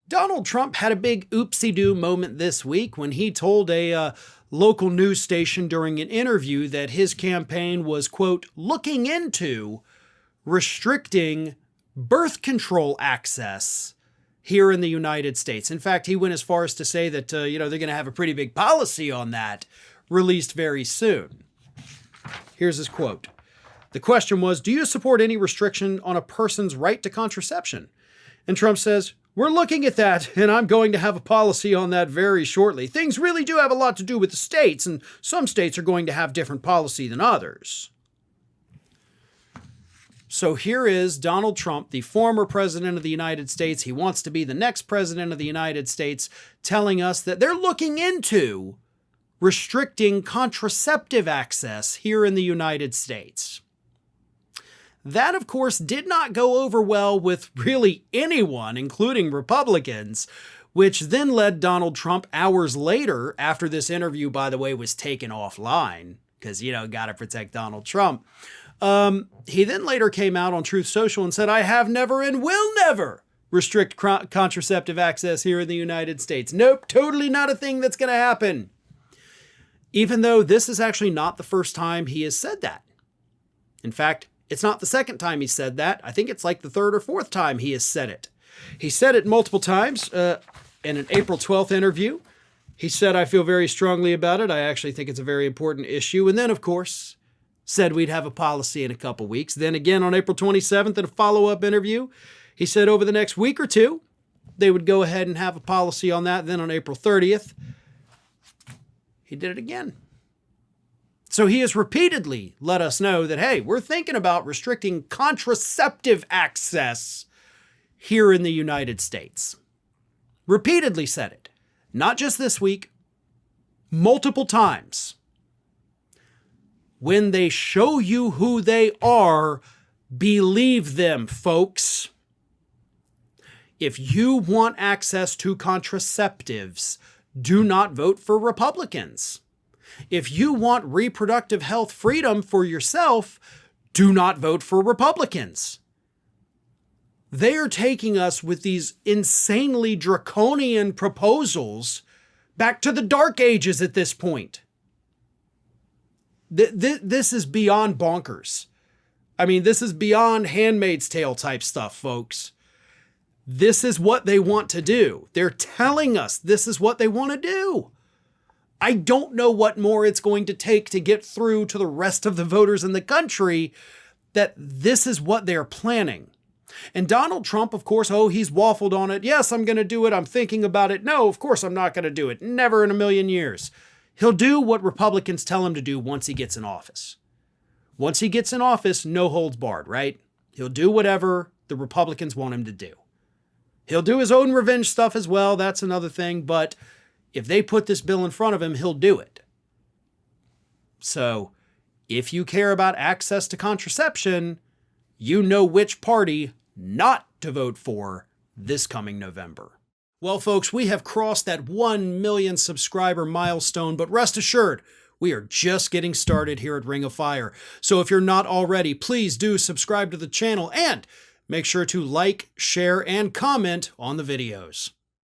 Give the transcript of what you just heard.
Donald Trump had a big oopsie-doo moment this week when he told a local news station during an interview that his campaign was, quote, looking into restricting birth control access here in the United States. In fact, he went as far as to say that, they're going to have a pretty big policy on that released very soon. Here's his quote. The question was, do you support any restriction on a person's right to contraception? And Trump says, we're looking at that, and I'm going to have a policy on that very shortly. Things really do have a lot to do with the states, and some states are going to have different policy than others. So here is Donald Trump, the former president of the United States. He wants to be the next president of the United States, telling us that they're looking into restricting contraceptive access here in the United States. That, of course, did not go over well with really anyone, including Republicans, which then led Donald Trump hours later, after this interview, by the way, was taken offline, because, got to protect Donald Trump. He then later came out on Truth Social and said, I have never and will never restrict contraceptive access here in the United States. Nope, totally not a thing that's going to happen. Even though this is actually not the first time he has said that. In fact, it's not the second time he said that. I think it's like the third or fourth time he has said it. He said it multiple times in an April 12th interview. He said, I feel very strongly about it. I actually think it's a very important issue. And then, of course, said we'd have a policy in a couple weeks. Then again on April 27th in a follow-up interview, he said over the next week or two, they would go ahead and have a policy on that. Then on April 30th, he did it again. So he has repeatedly let us know that, hey, we're thinking about restricting contraceptive access here in the United States. Repeatedly said it. Not just this week, multiple times. When they show you who they are, believe them, folks. If you want access to contraceptives, do not vote for Republicans. If you want reproductive health freedom for yourself, do not vote for Republicans. They are taking us with these insanely draconian proposals back to the dark ages at this point. This is beyond bonkers. I mean, this is beyond Handmaid's Tale type stuff, folks. This is what they want to do. They're telling us this is what they want to do. I don't know what more it's going to take to get through to the rest of the voters in the country that this is what they're planning. And Donald Trump, of course, he's waffled on it. Yes, I'm going to do it. I'm thinking about it. No, of course I'm not going to do it. Never in a million years. He'll do what Republicans tell him to do once he gets in office. Once he gets in office, no holds barred, right? He'll do whatever the Republicans want him to do. He'll do his own revenge stuff as well. That's another thing. But if they put this bill in front of him, he'll do it. So if you care about access to contraception, you know which party not to vote for this coming November. Well, folks, we have crossed that 1 million subscriber milestone, but rest assured, we are just getting started here at Ring of Fire. So if you're not already, please do subscribe to the channel and make sure to like, share, and comment on the videos.